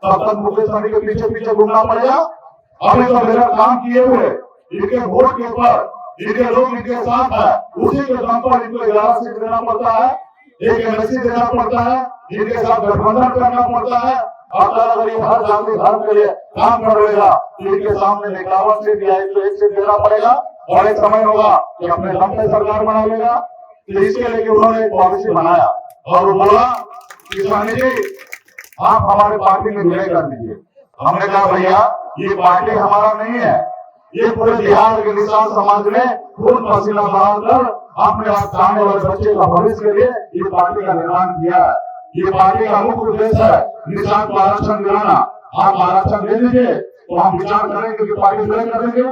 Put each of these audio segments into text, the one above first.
तब तक मुकेश सहनी के पीछे पीछे घूमना पड़ेगा। अभी तो मेरा काम किए हुए इनके वोट के ऊपर इनके लोग इनके साथ है, उसी के दम पर इनको 11 सीट देना पड़ता है, एक एमएलसी देना पड़ता है, इनके साथ गठबंधन करना पड़ता है। अगर ये हर जाति धर्म के लिए काम करेगा तो इनके सामने 51 सीट या 101 सीट देना पड़ेगा और एक समय होगा कि अपने दम पे सरकार बना लेगा। तो इसके लिए उन्होंने एक पॉलिसी बनाया और वो बोला कि सहनी जी आप हमारे पार्टी में विलय कर दीजिए। हमने कहा भैया ये पार्टी हमारा नहीं है, ये पूरे बिहार के निषाद समाज ने खून पसीना बहाकर अपने आने वाले बच्चे का भविष्य के लिए ये पार्टी का निर्माण किया है। ये पार्टी का मुख्य उद्देश्य है निषाद को आरक्षण दिलाना। आप आरक्षण दे दीजिए तो हम विचार करेंगे कि पार्टी विलय करेंगे।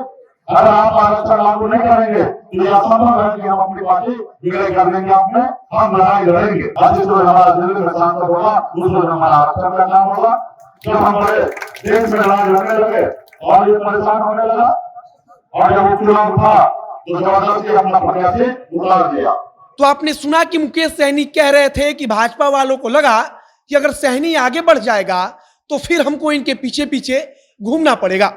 अगर आप आरक्षण लागू नहीं करेंगे तो यह असंभव है कि हम अपनी पार्टी विलय कर देंगे। अपने हम लड़ाई लड़ेंगे। आज जो हमारा दिल्ली में सांसद होगा उसको हमारा आरक्षण का नाम होगा। जब हम बड़े देश में लड़ाई लड़ने लगे और ये परेशान होने लगा और जब उपचुनाव था तो जबरदस्ती अपना प्रत्याशी उतार दिया। तो आपने सुना कि मुकेश सहनी कह रहे थे कि भाजपा वालों को लगा कि अगर सहनी आगे बढ़ जाएगा तो फिर हमको इनके पीछे पीछे घूमना पड़ेगा।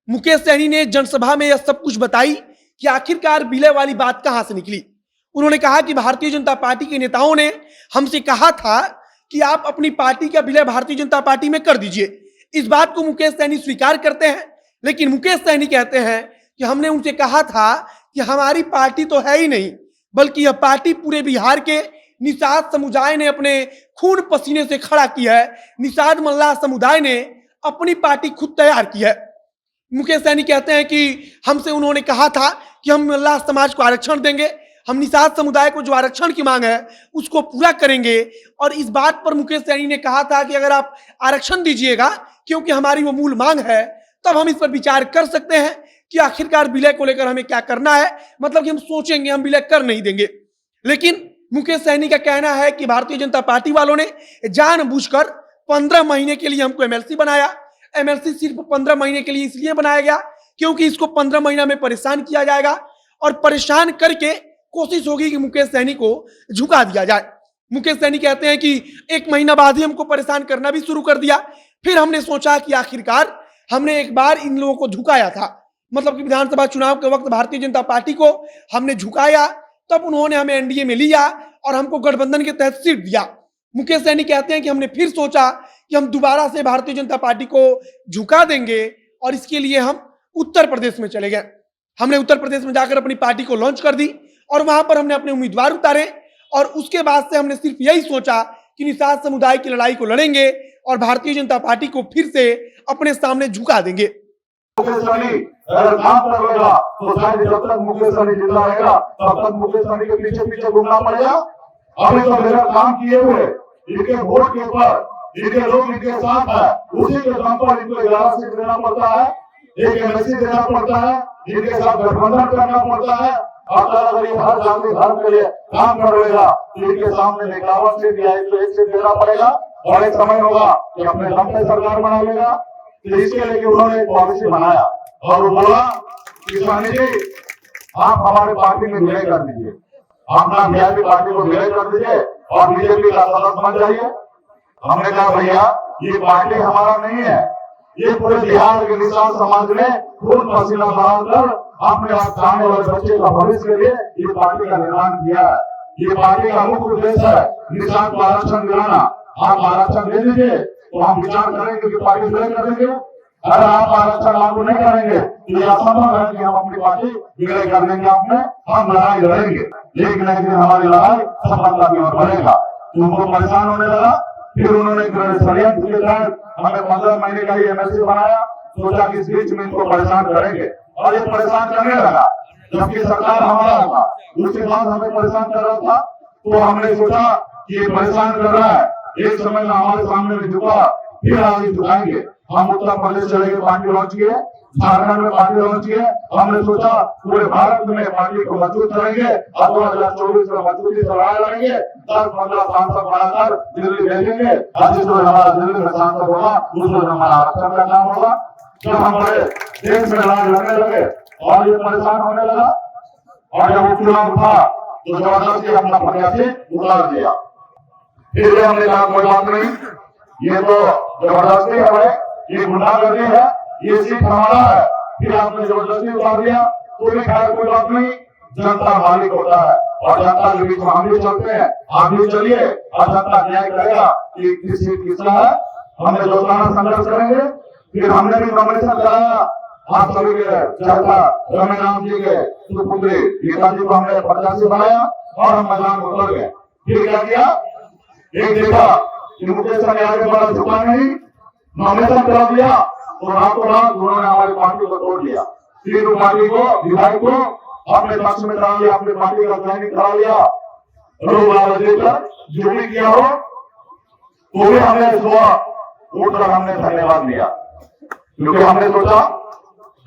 मुकेश सहनी ने जनसभा में यह सब कुछ बताई कि आखिरकार विलय वाली बात कहां से निकली। उन्होंने कहा कि भारतीय जनता पार्टी के नेताओं ने हमसे कहा था कि आप अपनी पार्टी का विलय भारतीय जनता पार्टी में कर दीजिए। इस बात को मुकेश सहनी स्वीकार करते हैं, लेकिन मुकेश सहनी कहते हैं कि हमने उनसे कहा था कि हमारी पार्टी तो है ही नहीं, बल्कि यह पार्टी पूरे बिहार के निषाद समुदाय ने अपने खून पसीने से खड़ा किया है। निषाद मल्लाह समुदाय ने अपनी पार्टी खुद तैयार की है। मुकेश सहनी कहते हैं कि हमसे उन्होंने कहा था कि हम मल्लाह समाज को आरक्षण देंगे, हम निषाद समुदाय को जो आरक्षण की मांग है उसको पूरा करेंगे। और इस बात पर मुकेश सहनी ने कहा था कि अगर आप आरक्षण दीजिएगा, क्योंकि हमारी वो मूल मांग है, तब हम इस पर विचार कर सकते हैं कि आखिरकार विलय को लेकर हमें क्या करना है। मतलब कि हम सोचेंगे, हम विलय कर नहीं देंगे। लेकिन मुकेश सहनी का कहना है कि भारतीय जनता पार्टी वालों ने जानबूझकर 15 महीने के लिए हमको एमएलसी बनाया। एमएलसी सिर्फ 15 महीने के लिए इसलिए बनाया गया क्योंकि इसको 15 महीना में परेशान किया जाएगा और परेशान करके कोशिश होगी कि मुकेश सहनी को झुका दिया जाए। मुकेश सहनी कहते हैं कि 1 महीना बाद ही हमको परेशान करना भी शुरू कर दिया। फिर हमने सोचा कि आखिरकार हमने एक बार इन लोगों को झुकाया था, मतलब कि विधानसभा चुनाव के वक्त भारतीय जनता पार्टी को हमने झुकाया, तब उन्होंने हमें एनडीए में लिया और हमको गठबंधन के तहत सीट दिया। मुकेश सहनी कहते हैं कि हमने फिर सोचा कि हम दोबारा से भारतीय जनता पार्टी को झुका देंगे और इसके लिए हम उत्तर प्रदेश में चले गए। हमने उत्तर प्रदेश में जाकर अपनी पार्टी को लॉन्च कर दी और वहां पर हमने अपने उम्मीदवार उतारे और उसके बाद से हमने सिर्फ यही सोचा कि निषाद समुदाय की लड़ाई को लड़ेंगे और भारतीय जनता पार्टी को फिर से अपने सामने झुका देंगे। मुकेश सहनी अगर काम कर लेगा तो शायद जब तक मुकेश सहनी जिंदा रहेगा तब तक मुकेश सहनी के पीछे पीछे घूमना पड़ेगा। अभी तो मेरा काम किए हुए इनके वोट के ऊपर इनके लोग इनके साथ है, उसी के दम पर इनको 11 सीट देना पड़ता है, एक एमएलसी देना पड़ता है, इनके साथ गठबंधन करना पड़ता है। अगर ये हर जाति धर्म के लिए काम करेगा तो इनके सामने 51 सीट या 101 सीट देना पड़ेगा और एक समय होगा कि अपने दम पे सरकार बना लेगा। तो इसके लिए उन्होंने एक पॉलिसी बनाया और वो बोला कि सहनी जी आप हमारे पार्टी में विलय कर दीजिए, अपना वीआईपी पार्टी को विलय कर दीजिए और बीजेपी का सदस्य बन जाइए। हमने कहा भैया ये पार्टी हमारा नहीं है, ये पूरे बिहार के निषाद समाज ने खून पसीना बहाकर अपने आने वाले बच्चे का भविष्य के लिए ये पार्टी का निर्माण किया है। ये पार्टी का मुख्य उद्देश्य है निषाद को आरक्षण दिलाना। आप आरक्षण दे दीजिए तो हम विचार करेंगे कि पार्टी विलय करेंगे। अगर आप आरक्षण लागू नहीं करेंगे तो यह असंभव है कि हम अपनी पार्टी विलय कर देंगे। अपने हम लड़ाई लड़ेंगे, लेकिन एक दिन हमारी लड़ाई सफलता की ओर बढ़ेगा। तो उनको परेशान होने लगा। फिर उन्होंने षड्यंत्र के तहत हमें 15 महीने का ही एमएलसी बनाया। सोचा कि इस बीच में इनको परेशान करेंगे और ये परेशान करने लगा, जबकि सरकार हमारा था, उसके बाद हमें परेशान कर रहा था। तो हमने सोचा कि ये परेशान कर रहा है, एक समय में हमारे सामने में झुका, फिर आगे झुकाएंगे। हम उत्तर प्रदेश चले गए, पार्टी लॉन्च किए, झारखंड में पार्टी लॉन्च किए। हमने सोचा पूरे भारत में पार्टी को मजबूत करेंगे और 2024 में मजबूती से लड़ाई लड़ेंगे। 10-15 सांसद बनाकर दिल्ली भेजेंगे। आज जो हमारा दिल्ली में सांसद होगा उसको हमारा आरक्षण का नाम होगा। जब हम बड़े देश में लड़ाई लड़ने लगे और ये परेशान होने लगा और जब उपचुनाव था तो जबरदस्ती अपना प्रत्याशी उतार दिया। फिर हमने कहा कोई बात नहीं, ये तो जबरदस्ती है भाई, ये गुंडागर्दी है, ये सीट हमारा है, फिर आपने जबरदस्ती उतार दिया तो भी खैर कोई बात नहीं, जनता मालिक होता है और जनता के बीच में हम भी चलते हैं, आप भी चलिए और जनता न्याय करेगा कि किस सीट किसका है। हमने दोस्ताना संघर्ष करेंगे, फिर हमने भी नॉमिनेशन कराया आप सभी के चाचा रमेश जी के सुपुत्री नेताजी को हमने प्रत्याशी बनाया और हम मैदान में उतर गए। फिर क्या किया, एक देखा कि मुकेश सहनी आगे बढ़ा, झुका नहीं, नॉमिनेशन करा दिया तो रातों रात उन्होंने हमारी पार्टी को तोड़ लिया। तीनों पार्टी को, विधायक को अपने पक्ष में करा लिया, अपनी पार्टी का चयनित करा लिया। लोग देखकर जो भी किया हो तो भी हमने सुबह उठकर हमने धन्यवाद दिया, क्योंकि हमने सोचा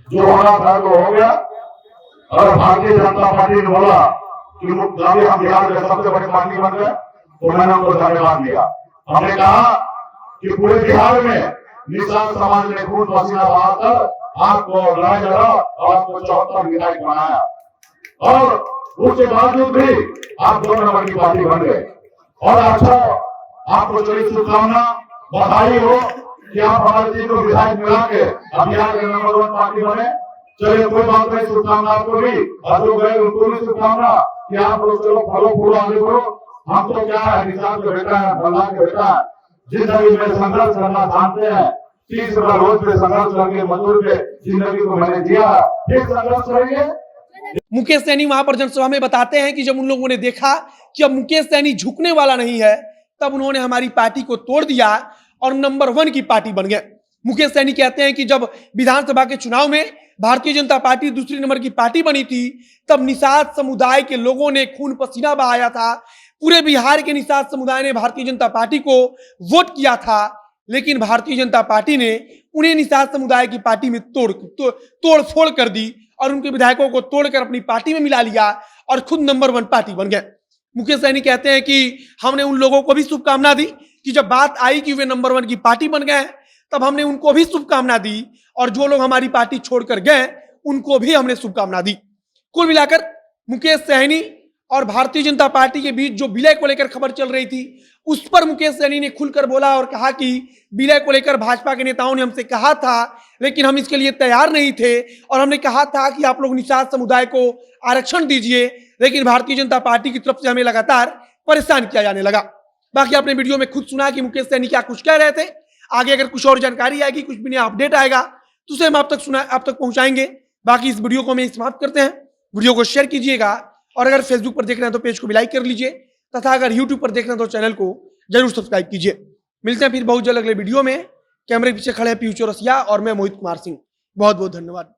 जो होना था तो हो गया। अगर भारतीय जनता पार्टी ने बोला कि हम बिहार के सबसे बड़ी पार्टी बन गए तो मैंने उनको धन्यवाद दिया। हमने कहा कि पूरे बिहार में निषाद समाज ने खून पसीना बहाकर आपको लड़ाई लड़ा और आपको 74 विधायक बनाया और उसके बावजूद भी आप 2 नंबर की पार्टी बन गए। और अच्छा, आपको चलिए शुभकामना, बधाई हो कि आप हमारे 3 विधायक मिला के अब बिहार के नंबर 1 पार्टी बने। चलिए कोई बात नहीं, शुभकामना आपको भी, और जो गए उनको भी शुभकामना कि आप लोग चलो फलो फूलो आगे बढ़ो। हम तो क्या है, निषाद के बेटा है, बल्ला के बेटा है, जिंदगी में संघर्ष करना जानते हैं। 30 रुपया रोज पे संघर्ष करके मजदूर के जिंदगी को मैंने जिया, फिर संघर्ष करेंगे। मुकेश सहनी वहां पर जनसभा में बताते हैं कि जब उन लोगों ने देखा कि अब मुकेश सहनी झुकने वाला नहीं है, तब उन्होंने हमारी पार्टी को तोड़ दिया और नंबर 1 की पार्टी बन गए। मुकेश सहनी कहते हैं कि जब विधानसभा के चुनाव में भारतीय जनता पार्टी दूसरी नंबर की पार्टी बनी थी, तब निषाद समुदाय के लोगों ने खून पसीना बहाया था। पूरे बिहार के निषाद समुदाय ने भारतीय जनता पार्टी को वोट किया था, लेकिन भारतीय जनता पार्टी ने उन्हें निषाद समुदाय की पार्टी में तोड़ फोड़ कर दी और उनके विधायकों को तोड़कर अपनी पार्टी में मिला लिया और खुद नंबर 1 पार्टी बन गए। मुकेश सहनी कहते हैं कि हमने उन लोगों को भी शुभकामना दी कि जब बात आई कि वे नंबर 1 की पार्टी बन गए, तब हमने उनको भी शुभकामना दी और जो लोग हमारी पार्टी छोड़कर गए उनको भी हमने शुभकामना दी। कुल मिलाकर मुकेश सहनी और भारतीय जनता पार्टी के बीच जो विलय को लेकर खबर चल रही थी, उस पर मुकेश सहनी ने खुलकर बोला और कहा कि विलय को लेकर भाजपा के नेताओं ने हमसे कहा था, लेकिन हम इसके लिए तैयार नहीं थे और हमने कहा था कि आप लोग निषाद समुदाय को आरक्षण दीजिए, लेकिन भारतीय जनता पार्टी की तरफ से हमें लगातार परेशान किया जाने लगा। बाकी आपने वीडियो में खुद सुना कि मुकेश सहनी क्या कुछ कह रहे थे। आगे अगर कुछ और जानकारी आएगी, कुछ भी नया अपडेट आएगा तो उसे हम आप तक पहुंचाएंगे। बाकी इस वीडियो को हम समाप्त करते हैं। वीडियो को शेयर कीजिएगा और अगर फेसबुक पर देख रहे हैं तो पेज को भी लाइक कर लीजिए तथा अगर यूट्यूब पर देख रहे हैं तो चैनल को जरूर सब्सक्राइब कीजिए। मिलते हैं फिर बहुत जल्द अगले वीडियो में। कैमरे के पीछे खड़े हैं पीयूष चौरसिया और मैं मोहित कुमार सिंह। बहुत बहुत धन्यवाद।